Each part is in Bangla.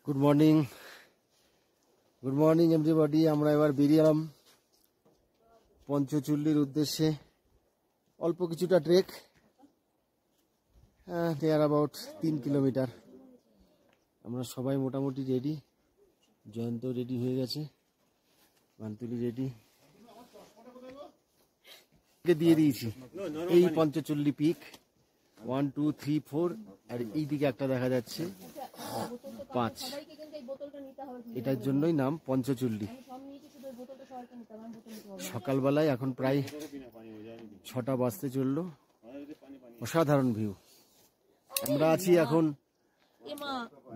Good morning everybody. আমরা এবার বেরিয়েলাম পঞ্চচুল্লির উদ্দেশ্যে। অল্প কিছুটা ট্রেক, নিয়ার অ্যাবাউট 3 কিলোমিটার। আমরা সবাই মোটামুটি রেডি। জয়ন্ত রেডি হয়ে গেছে, মান্তুলি রেডি। দিয়ে দিয়েছি এই পঞ্চচুল্লি পিক 1, 2, 3, 4, আর এইদিকে একটা দেখা যাচ্ছে 5। এটার জন্যই নাম পঞ্চচুল্লি। সকালবেলায় এখন প্রায় 6টা বাজতে চললো। অসাধারণ ভিউ। আমরা আছি এখন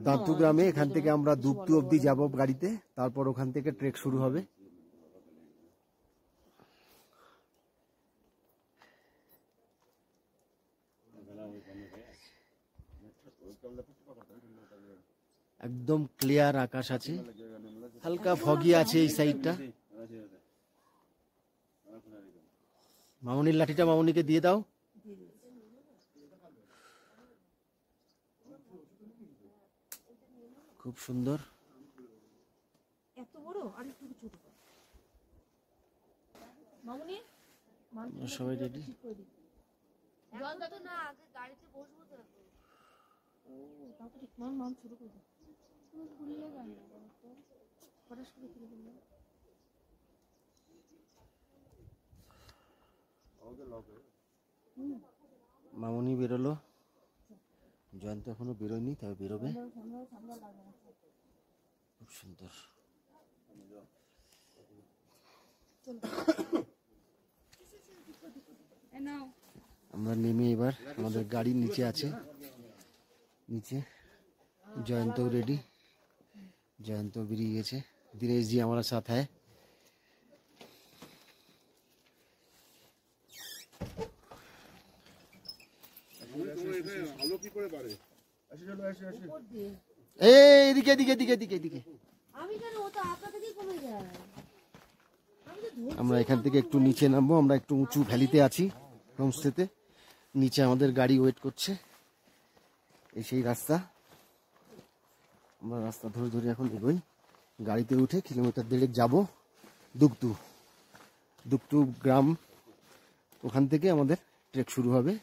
দাঁতু গ্রামে। এখান থেকে আমরা দুপটু অব্দি যাব গাড়িতে, তারপর ওখান থেকে ট্রেক শুরু হবে। একদম ক্লিয়ার আকাশ আছে, হালকা ফগি আছে এই সাইডটা। মামুনির লাঠিটা মামুনিকে দিয়ে দাও। খুব সুন্দর। সবাই রেডি। মামুনি বেরোলো, জয়ন্ত এখনো বেরোয়নি, তবে বেরোবে। খুব সুন্দর। আমরা নেমে এবার আমাদের গাড়ি নিচে আছে। নিচে জয়ন্ত রেডি, জয়ন্ত বেরিয়ে গেছে। दिनेश जी हमारा साथ है। এদিকে এদিকে এদিকে এদিকে এদিকে। আমরা এখান থেকে একটু নিচে নামবো। আমরা একটু উঁচু ভ্যালিতে আছি, হোমস্টেতে। নিচে আমাদের গাড়ি ওয়েট করছে। এই সেই রাস্তা। আমরা রাস্তা ধরে ধরে এখন এগোই। গাড়িতে উঠে কিলোমিটার 1.5 যাব দুপটু গ্রাম। ওখান থেকে আমাদের ট্রেক শুরু হবে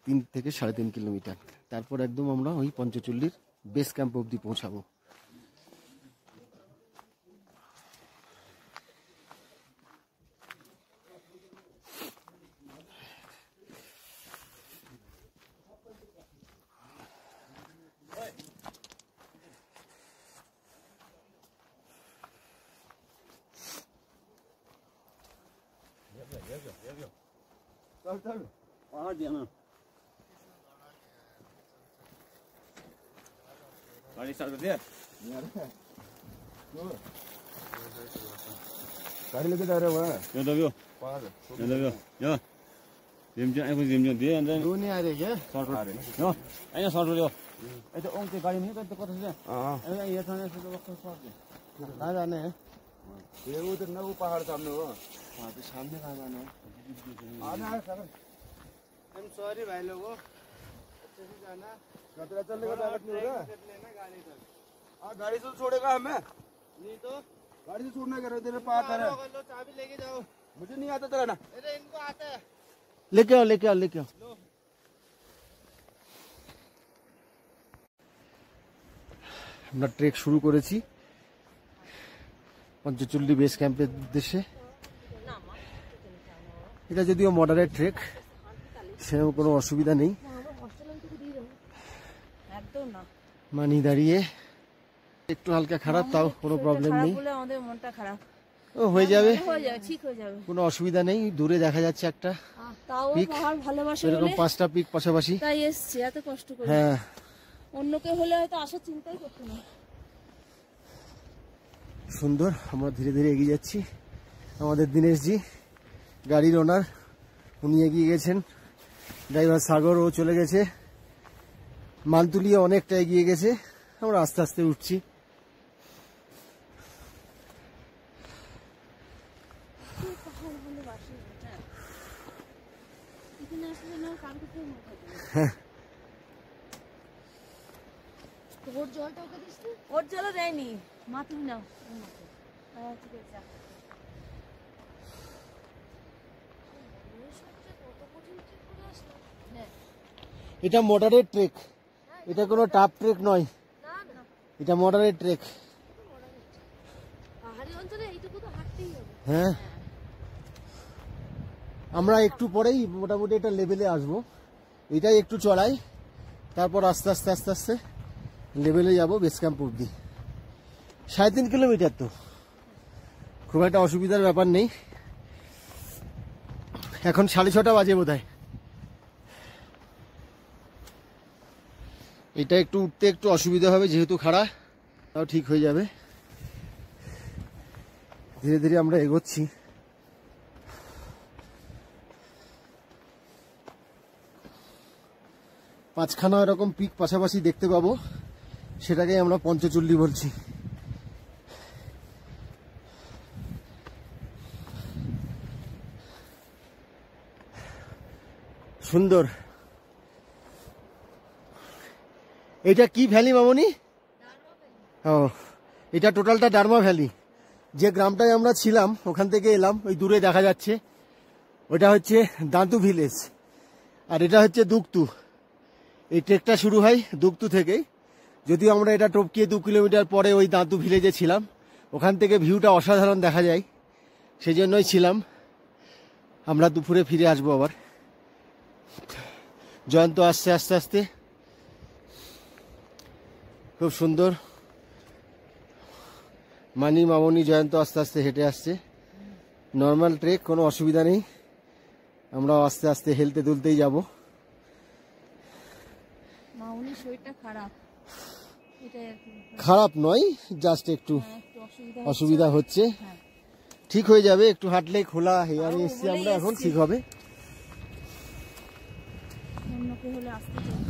3 থেকে 3.5 কিলোমিটার। তারপর একদম আমরা ওই পঞ্চচুল্লির বেস ক্যাম্প অবধি পৌঁছাবো। गाड़ी स्टार्ट कर दिया? गाड़ी लेके जा रहे हो? यो दबियो यो जिम दिए अंदर दो नहीं आ रहे क्या? शॉर्ट आ रहे यो आइए शॉर्ट हो ए तो ओम के गाड़ी नहीं तो कत से हां ये थाने से तो वक्त शॉर्ट है। कहां जाने हैं? ये उधर ना वो पहाड़ सामने हो। हां तो सामने कहां जाना है? आना है सर। आई एम सॉरी भाई लोगों, अच्छे से जाना। खतरा चलने का ताकत नहीं होगा। लेना गाड़ी तक। हां गाड़ी से छोड़ेगा हमें नहीं तो गाड़ी से छोड़ना करो तेरे पास आ रहा लो चाबी लेके जाओ। मुझे नहीं आता तेरा ना। अरे इनको आता है। लेके आओ আমরা ট্রেক শুরু করেছি পঞ্চচুল্লি বেস ক্যাম্পের উদ্দেশ্যে। এটা যদিও মডারেট ট্রেক, সেরকম কোনো অসুবিধা নেই। মানি দাঁড়িয়ে একটু হালকা খারাপ, তাও কোনো প্রবলেম নেই। ও হয়ে যাবে, কোনো অসুবিধা নেই। দূরে দেখা যাচ্ছে একটা পিক, এরকম 5টা পিক পাশাপাশি। হ্যাঁ, অন্য কেউ হলে হয়তো আসার চিন্তাই করতো না। সুন্দর। আমরা ধীরে ধীরে এগিয়ে যাচ্ছি। আমাদের দীনেশ জি গাড়ির ওনার, উনি এগিয়ে গেছেন। ড্রাইভার সাগর ও চলে গেছে। মান্তুলিয়া অনেকটা এগিয়ে গেছে। আমরা আস্তে আস্তে উঠছি। ওর জলটা ওকে দিস নি? ওর জলও দেয়নি। মা তুমি নাও। হ্যাঁ ঠিক আছে। এটা মডারেট ট্রেক, এটা কোনো টাফ ট্রেক নয়, এটা মডারেট ট্রেক। হ্যাঁ আমরা একটু পরেই মোটামুটি এটা লেভেলে আসবো, এটাই একটু চড়াই, তারপর আস্তে আস্তে আস্তে আস্তে লেভেলে যাবো বেস ক্যাম্প অব্দি। 3.5 কিলোমিটার, তো খুব একটা অসুবিধার ব্যাপার নেই। এখন 6:30 বাজে বোধহয়। এটা একটু উঠতে একটু অসুবিধা হবে যেহেতু খাড়া, তাও ঠিক হয়ে যাবে। ধীরে ধীরে আমরা এগোচ্ছি। পাঁচখানা এরকম পিক পাশাপাশি দেখতে পাবো, সেটাকে আমরা পঞ্চচল্লি বলছি। সুন্দর। এটা কি ভ্যালি মামনি? ও এটা টোটালটা ডারমা ভ্যালি। যে গ্রামটায় আমরা ছিলাম ওখান থেকে এলাম, ওই দূরে দেখা যাচ্ছে ওটা হচ্ছে দাঁতু ভিলেজ, আর এটা হচ্ছে দুকতু। এই ট্রেকটা শুরু হয় দুকতু থেকেই, যদিও আমরা এটা টপকিয়ে 2 কিলোমিটার পরে ওই দাঁতু ভিলেজে ছিলাম। ওখান থেকে ভিউটা অসাধারণ দেখা যায়, সেই জন্যই ছিলাম। আমরা দুপুরে ফিরে আসবো আবার। জয়ন্ত আসছে আস্তে আস্তে, খুব সুন্দর। মানি, মামনি, জয়ন্ত আস্তে আস্তে হেঁটে আসছে। নর্মাল ট্রেক, কোনো অসুবিধা নেই। আমরা আস্তে আস্তে হেলতে দুলতেই যাব। মামনির শরীরটা খারাপ, খারাপ নয়, জাস্ট একটু অসুবিধা হচ্ছে, ঠিক হয়ে যাবে। একটু হাঁটলে খোলা হেয়ারে এসছি আমরা, এখন ঠিক হবে। অন্যকে হলে আসতে চাই।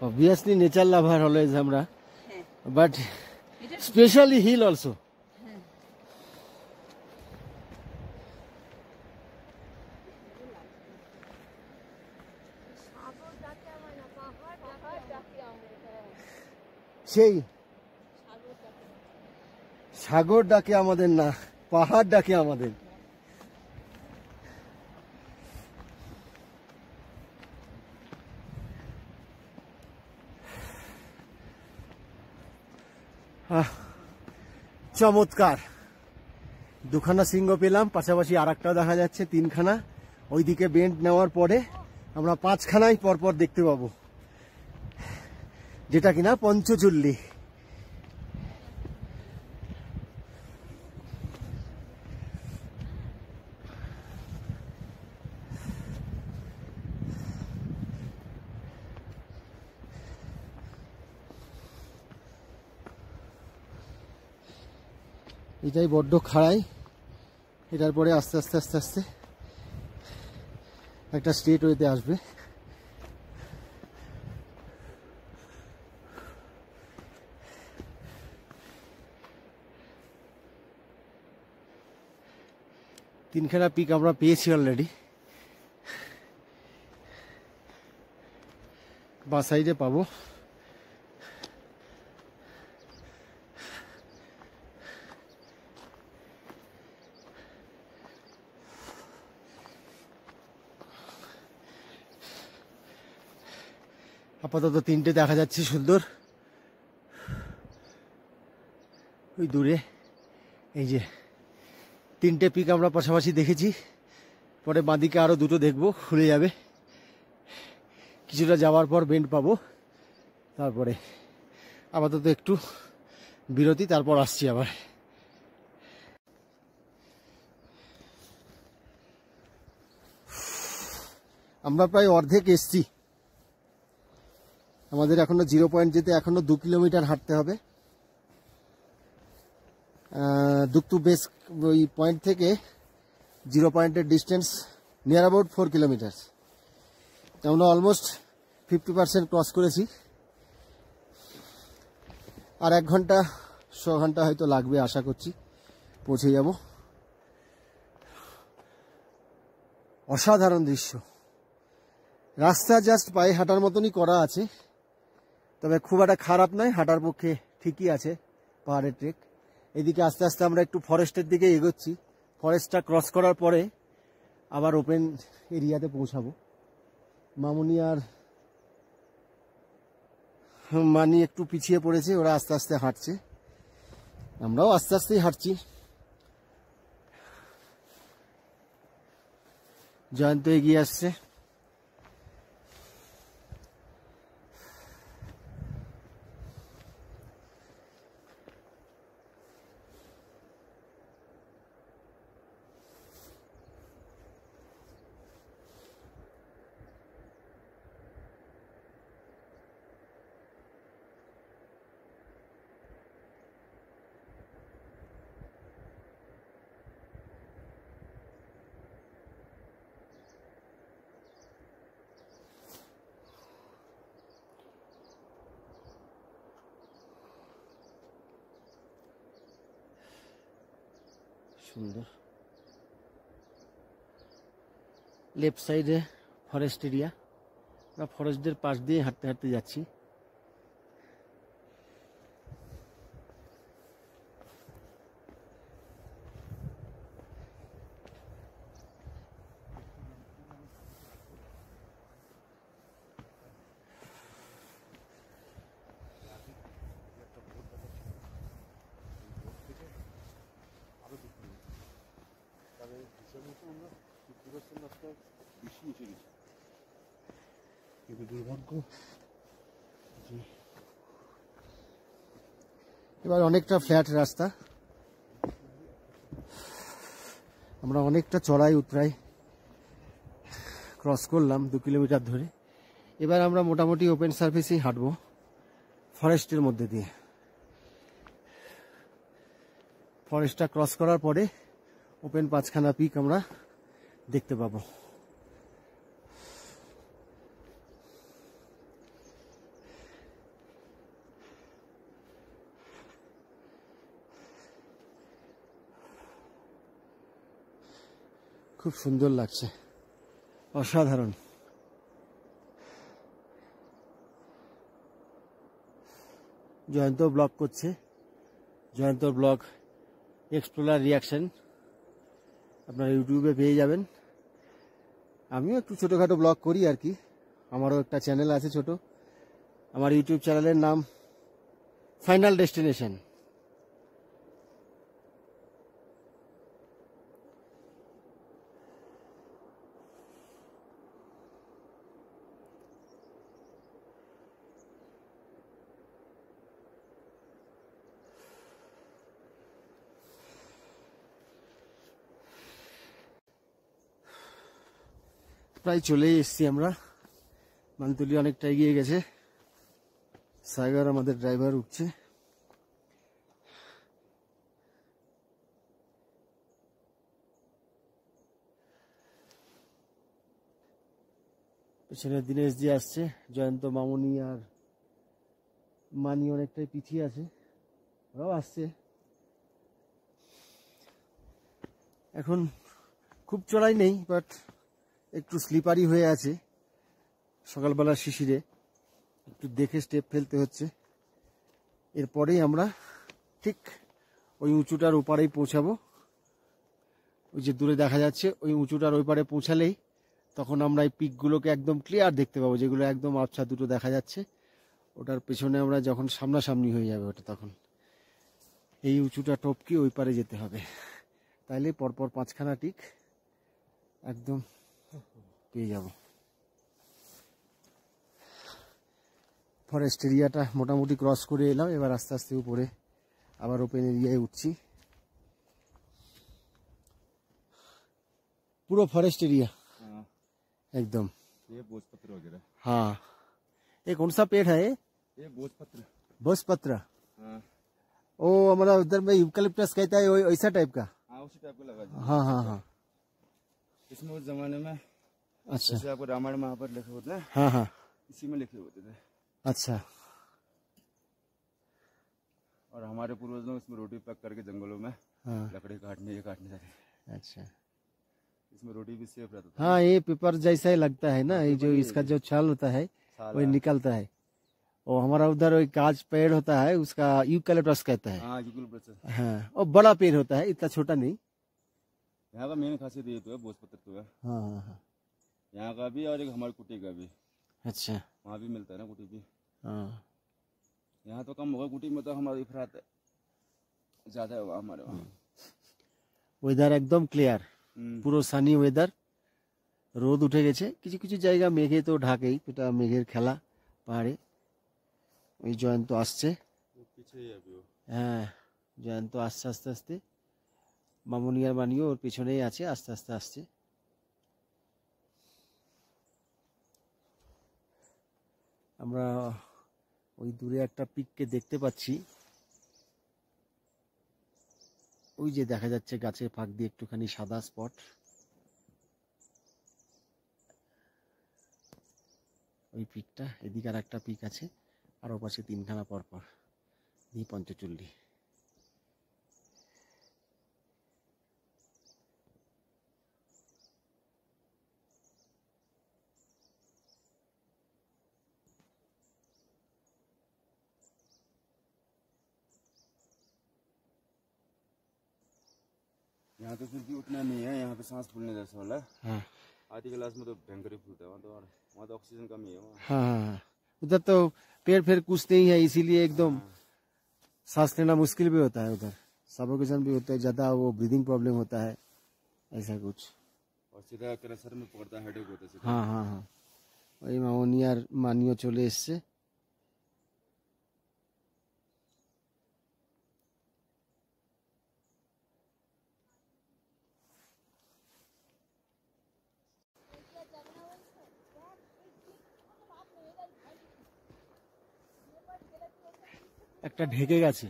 Obviously nature lover always আমরা, but specially hill also. সেই সাগর ডাকে আমাদের না, পাহাড় ডাকে আমাদের। চমৎকার। 2খানা সিংহ পেলাম, পাশাপাশি আর একটাও দেখা যাচ্ছে, 3খানা। ওইদিকে বেন্ড নেওয়ার পরে আমরা 5খানাই পরপর দেখতে পাবো, যেটা কিনা পঞ্চচল্লি। এটাই বড্ড খাড়াই, এটার পরে আস্তে আস্তে আস্তে আস্তে একটা স্ট্রেট ওয়েতে আসবে। তিনখানা পিক আমরা পেয়েছি অলরেডি, বাঁ সাইডে পাবো। আপাতত 3টে দেখা যাচ্ছে সুন্দর, ওই দূরে। এই যে 3টে পিক আমরা পাশাপাশি দেখেছি, পরে বাঁদিকে আরো 2টো দেখবো, খুলে যাবে। কিছুটা যাওয়ার পর বেন্ড পাবো, তারপরে আপাতত একটু বিরতি, তারপর আসছি আবার। আমরা প্রায় অর্ধেক এসছি, আমাদের এখনো 0 পয়েন্ট যেতে এখনো 2 কিলোমিটার হাঁটতে হবে। দুকতু বেস ওই পয়েন্ট থেকে 0 পয়েন্টের ডিস্টেন্স নিয়ার অ্যাবাউট 4 কিলোমিটার। আমরা অলমোস্ট 50% ক্রস করেছি। আর 1 ঘন্টা 100 ঘন্টা হয়তো লাগবে আশা করছি, পৌঁছে যাব। অসাধারণ দৃশ্য, রাস্তা জাস্ট পায়ে হাঁটার মতনই করা আছে, তবে খুব একটা খারাপ নয়, হাঁটার পক্ষে ঠিকই আছে পাহাড়ের ট্রেক। এদিকে আস্তে আস্তে আমরা একটু ফরেস্টের দিকে এগোচ্ছি, ফরেস্টটা ক্রস করার পরে আবার ওপেন এরিয়াতে পৌঁছাবো। মামুনি আর মানি একটু পিছিয়ে পড়েছে, ওরা আস্তে আস্তে হাঁটছে, আমরাও আস্তে আস্তেই হাঁটছি। জয়ন্ত এগিয়ে আসছে। সুন্দর, লেফট সাইডে ফরেস্ট এরিয়া, আমরা ফরেস্টের পাশ দিয়ে হাঁটতে হাঁটতে যাচ্ছি। এবার অনেকটা ফ্ল্যাট রাস্তা, আমরা অনেকটা চড়াই উতরাই ক্রস করলাম 2 কিলোমিটার ধরে। এবার আমরা মোটামুটি ওপেন সার্ফেসেই হাঁটবো ফরেস্টের মধ্যে দিয়ে। ফরেস্টটা ক্রস করার পরে ওপেন 5খানা পিক আমরা দেখতে পাবো। খুব সুন্দর লাগছে, অসাধারণ। জয়ন্ত ব্লগ করছে, জয়ন্ত ব্লগ এক্সপ্লোরার রিয়াকশন, আপনারা ইউটিউবে পেয়ে যাবেন। আমিও একটু ছোটোখাটো ব্লগ করি আর কি, আমারও একটা চ্যানেল আছে ছোট, আমার ইউটিউব চ্যানেলের নাম ফাইনাল ডেস্টিনেশন। প্রায় চলেই এসছি আমরা, মানতুলি অনেকটা এগিয়ে গেছে, সাইগার আমাদের ড্রাইভার উঠছে। পেছনে দিনেশ জি আসছে, জয়ন্ত, মামুনি আর মানি অনেকটাই পিছিয়ে আছে, ওরাও আসছে। এখন খুব চড়াই নেই, বাট একটু স্লিপারি হয়ে আছে, সকালবেলা শিশিরে একটু দেখে স্টেপ ফেলতে হচ্ছে। এরপরেই আমরা ঠিক ওই উঁচুটার ওপারেই পৌঁছাবো, ওই যে দূরে দেখা যাচ্ছে ওই উঁচুটার ওই পারে পৌঁছালেই তখন আমরা এই পিকগুলোকে একদম ক্লিয়ার দেখতে পাবো, যেগুলো একদম আবছা দুটো দেখা যাচ্ছে। ওটার পেছনে আমরা যখন সামনাসামনি হয়ে যাবে ওটা, তখন এই উঁচুটা টপকে ওই পারে যেতে হবে, তাইলে পরপর 5খানা টিক একদম পেয়ে যাব। ফরেস্ট এরিয়াটা মোটামুটি ক্রস করে এলাম, এবার আস্তে আস্তে উপরে আবার ওপেন এরিয়ায় উঠছি। पूरा फॉरेस्ट एरिया एकदम। ये भोजपत्र वगैरह। हाँ, ये कौन सा पेड़ है ये भोजपत्र। भोजपत्र। हाँ। ओ हमारा उधर में यूकलिप्टस कहता है, वैसा टाइप का। हाँ, उसी टाइप का लगा। हाँ हाँ हाँ, इसमें उस जमाने में अच्छा, जैसे आपको रामायण महाभारत लिखे होते हैं, हाँ हाँ, इसी में लिखे होते थे। अच्छा और हमारे पूर्वज लोग इसमें रोटी पैक करके जंगलों में हाँ लकड़ी काटने जाते थे। अच्छा इसमें रोटी भी सेफ रहता था। हाँ ये पेपर जैसा ही लगता है ना, ये जो इसका जो छाल होता है साला। वही निकलता है। और हमारा उधर एक कांच पेड़ होता है, उसका यूकैलिप्टस कहता है। हाँ यूकैलिप्टस। हाँ और बड़ा पेड़ होता है, इतना छोटा नहीं। यहाँ का मेन खासियत ये तो है, भोजपत्र तो है हाँ हाँ हाँ यहाँ का भी, और एक हमारे कुटी का भी। अच्छा वहाँ भी मिलता है ना कुटी भी। हाँ यहाँ तो कम होगा, कुटी में तो हमारा इफरात ज्यादा है हमारे वहाँ। ওয়েদার একদম ক্লিয়ার, পুরো সানি ওয়েদার, রোদ উঠে গেছে। কিছু কিছু জায়গা মেঘে তো ঢাকেই, এটা মেঘের খেলা পাহাড়ে। ওই জয়ন্ত আসছে, হ্যাঁ জয়ন্ত আসছে আস্তে আস্তে। মামুনি আর মানিও ওর পিছনেই আছে, আস্তে আস্তে আসছে। আমরা ওই দূরে একটা পিককে দেখতে পাচ্ছি, ওই যে দেখা যাচ্ছে গাছের ফাঁক দিয়ে একটুখানি সাদা স্পট। ওই পিকটা, এদিকে আর একটা পিক আছে, আর ওপাশে তিনখানা পরপর, এই পঞ্চচল্লি। यहाँ तो फिर भी उतना नहीं है, यहाँ पे सांस फूलने जैसा वाला है। हाँ आधी क्लास में तो भयंकर ही फूलता है वहाँ तो, और वहाँ तो ऑक्सीजन कमी है वहाँ। हाँ हाँ, उधर तो पेड़ फिर कुछ नहीं है, इसीलिए एकदम सांस लेना मुश्किल भी होता है। उधर सफोकेशन भी होता है, ज्यादा वो ब्रीदिंग प्रॉब्लम होता है, ऐसा कुछ। और सीधा सर में पकड़ता है, हेडेक होता है सीधा। हाँ हाँ हाँ, ওই মামনি আর মানিও চলে এসছে। একটা ঢেকে গেছে,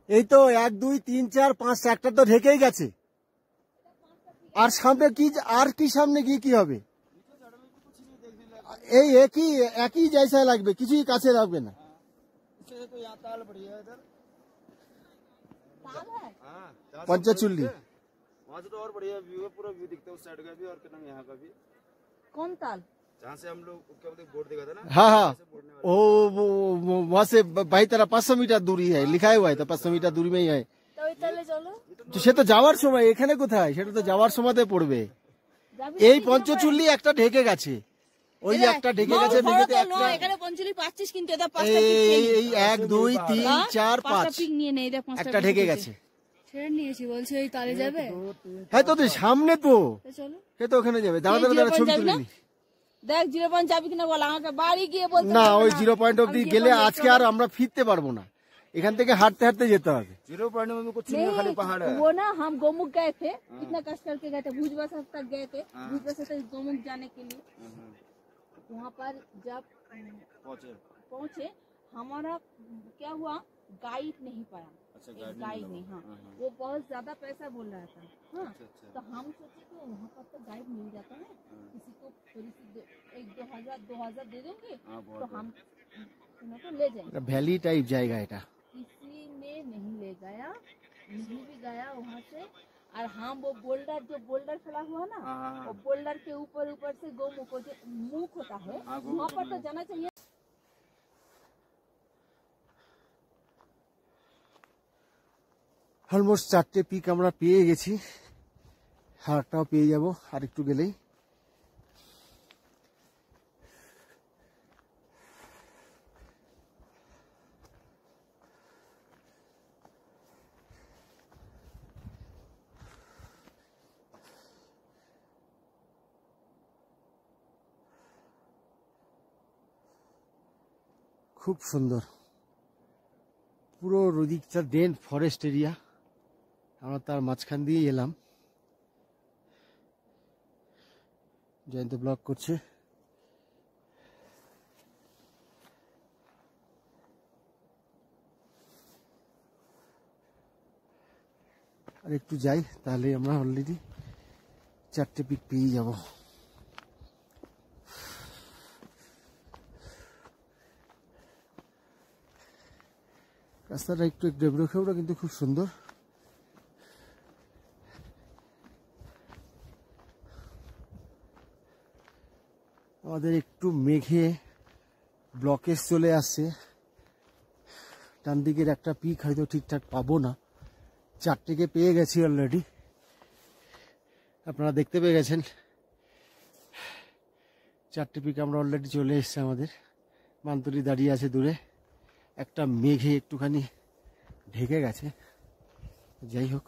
এই তো 1 2 3 4 5 একটা তো ঢেকেই গেছে। আর সামনে কি, আর কি সামনে গিয়ে কি হবে? এই একই জায়সা লাগবে, কিছুই কাছে লাগবে না। पंचचुल्ली वहाँ से तो और बढ़िया व्यू है, पूरा व्यू दिखता है उस साइड का भी और क्या नाम यहाँ का भी। कौन ताल? जहाँ से हम लोग क्या बोलते बोर्ड देखा था ना। हाँ हाँ, वहाँ से बाई तरह 500 मीटर दूरी है, लिखा हुआ है, तो 500 मीटर दूरी में ही है। तो इतने चलो, তো সে তো যাওয়ার সময়, এখানে কোথায়, সেটা তো যাওয়ার সময়তে পড়বে। এই পঞ্চচুল্লি একটা ঢেকে গেছে, ওই যে একটা ঢেকে গেছে মেঘেতে একটা। এখানে পঞ্চলি পাচ্ছিস কিন্তু এটা এই 1 2 3 4 5 পিক নিয়ে নেই, এটা একটা ঢেকে গেছে। ছেড়ে নিয়েছি, বলছে ওই তালে যাবে। হ্যাঁ তো সামনে তো, চলো সে তো ওখানে যাবে। দাঁড়া দাঁড়া দাঁড়া, ছবি তুলে নি। দেখ 0 পয়েন্ট যাবি কিনা বল, আমাকে বাড়ি গিয়ে বলতে না ওই 0 পয়েন্ট অব্দি গেলে আজকে আর আমরা ফিরতে পারবো না, এখান থেকে হাঁটতে হাঁটতে যেতে হবে। 0 पॉइंट में कुछ नहीं, खाली पहाड़ है। वो ना हम गोमुख गए थे, कितना कष्ट करके गए थे, भुजबसा तक गए थे, भुजबसा से गोमुख जाने के लिए। वहाँ पर जब पहुँचे हमारा क्या हुआ, गाइड नहीं पाया। अच्छा, गाइड नहीं, हाँ वो बहुत ज्यादा पैसा बोल रहा था। हाँ तो हम सोचे कि वहाँ पर तो गाइड मिल जाता है, किसी को थोड़ी सी 1 2 हज़ार दे देंगे तो हम उनको ले जाएंगे। ভ্যালি টাইপ জায়গা এটা। किसी ने नहीं ले गया, नहीं भी गया वहाँ से। और हम वो बोल्डर, जो बोल्डर खड़ा हुआ ना, वो बोल्डर के ऊपर से गोमुख जो मुख होता है, वहाँ पर तो जाना चाहिए। অলমোস্ট 4টে পিক আমরা পেয়ে গেছি, হারটাও পেয়ে যাব আর একটু গেলেই। খুব সুন্দর, পুরো ওদিকটা ডেন ফরেস্ট এরিয়া, আমরা তার মাঝখান দিয়ে এলাম। জয়ন্ত ব্লগ করছে। আর একটু যাই, তাহলে আমরা অলরেডি 4টে পিক পেয়ে যাব। রাস্তাটা একটু ডেবড়ো খেবড়ো কিন্তু খুব সুন্দর। আমাদের একটু মেঘে ব্লকেজ চলে আসছে, ডান দিকের একটা পিক হয়তো ঠিকঠাক পাবো না, 4টেকে পেয়ে গেছি অলরেডি, আপনারা দেখতে পেয়ে গেছেন 4টে পিক আমরা অলরেডি চলে এসছে। আমাদের মান্তরি দাঁড়িয়ে আছে দূরে, একটা মেঘে একটুখানি ঢেকে গেছে। যাই হোক,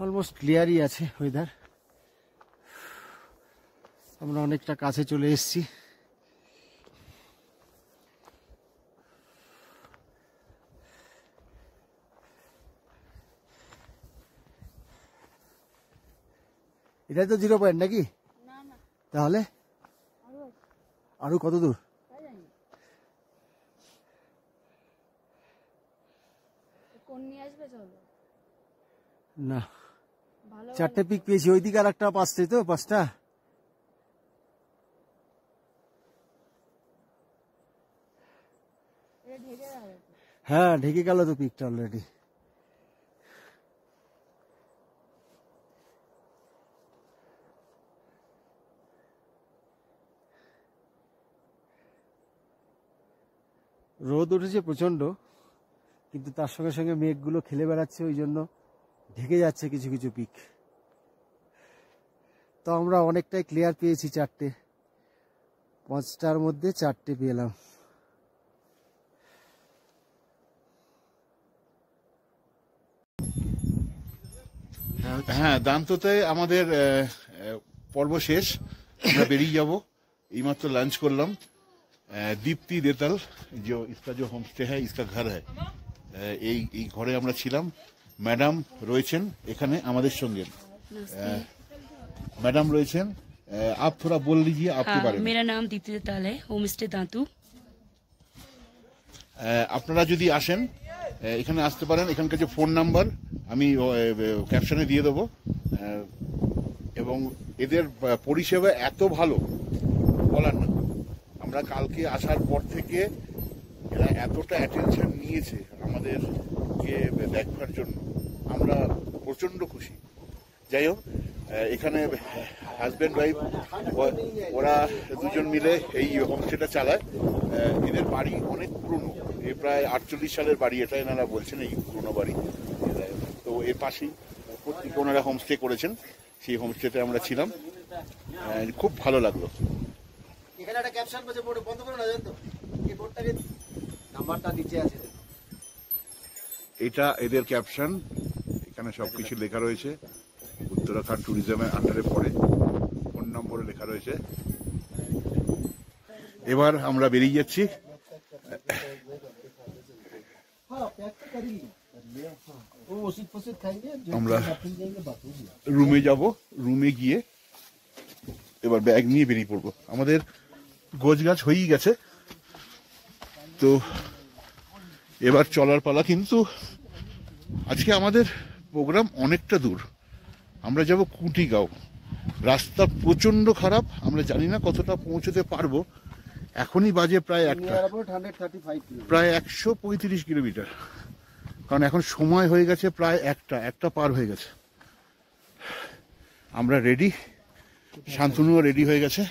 অলমোস্ট ক্লিয়ারই আছে ওয়েদার। আমরা অনেকটা কাছে চলে এসেছি। এটাই তো 0 পয়েন্ট নাকি? তাহলে আরো কত দূর? না, 4টে পিক পেয়েছি, ওইদিকে আর একটা 5টে, তো 5টা। হ্যাঁ, ঢেকে গেল তো পিকটা অলরেডি। রোদ উঠেছে প্রচন্ড, কিন্তু তার সঙ্গে সঙ্গে মেঘগুলো খেলে বেড়াচ্ছে, ওই জন্য ঢেকে যাচ্ছে কিছু কিছু পিক। তো আমরা অনেকটাই ক্লিয়ার পেয়েছি, 4টে, 5টার মধ্যে 4টে পেলাম। হ্যাঁ, দান্ততে আমাদের পর্ব শেষ, আমরা বেরিয়ে যাব। এইমাত্র লাঞ্চ করলাম। দীপ্তি দেতাল जो इसका जो হোমস্টে है इसका घर है, এই ঘরে আমরা ছিলাম। ম্যাডাম রয়েছেন এখানে আমাদের সঙ্গে। मैडम রয়েছেন, आप थोड़ा बोल लीजिए आपके बारे में। मेरा नाम दीप्ति देताल है, হোমস্টে দাঁতু। আপনারা যদি আসেন এখানে আসতে পারেন। এখানকার যে ফোন নাম্বার আমি ক্যাপশনে দিয়ে দেবো, এবং এদের পরিষেবা এত ভালো বলার না। আমরা কালকে আসার পর থেকে এরা এতটা অ্যাটেনশন নিয়েছে আমাদেরকে দেখবার জন্য, আমরা প্রচন্ড খুশি। যাই হোক, এখানে হাজব্যান্ড ওয়াইফ ওরা দুজন মিলে এই হোমস্টেটা চালায়। এদের বাড়ি অনেক পুরনো, প্রায় 48 সালের বাড়ি এটা, এনারা বলছেন এই পুরনো বাড়ি। তো এর পাশেই প্রত্যেকে ওনারা হোমস্টে করেছেন, সেই হোমস্টেতে আমরা ছিলাম, খুব ভালো লাগলো। এখানে একটা ক্যাপশন বসে বোর্ড বন্ধ করো না, জানেন তো এই বোর্ডটাকে নাম্বারটা নিচে আছে, এটা এদের ক্যাপশন, এখানে সবকিছু লেখা রয়েছে। উত্তরাখণ্ড ট্যুরিজমের আন্ডারে পড়ে, ফোন নম্বরে লেখা রয়েছে। এবার আমরা বেরিয়ে যাচ্ছি। আমরা রুমে যাব, রুমে গিয়ে এবার ব্যাগ নিয়ে বেরিয়ে পড়বো। আমাদের গোছ গাছ হয়েই গেছে, তো এবার চলার পালা। কিন্তু আজকে আমাদের প্রোগ্রাম অনেকটা দূর, আমরা যাব কুটিগাঁও। রাস্তা প্রচন্ড খারাপ, আমরা জানি না কতটা পৌঁছতে পারবো। এখনই বাজে প্রায় 135 কিলোমিটার, কারণ এখন সময় হয়ে গেছে প্রায় 1টা পার হয়ে গেছে। আমরা রেডি, শান্তনুও রেডি হয়ে গেছে।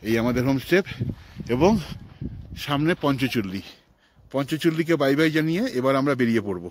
এই আমাদের হোমস্টে, এবং সামনে পঞ্চচল্লি। পঞ্চচল্লিকে বাই বাই জানিয়ে এবার আমরা বেরিয়ে পড়বো।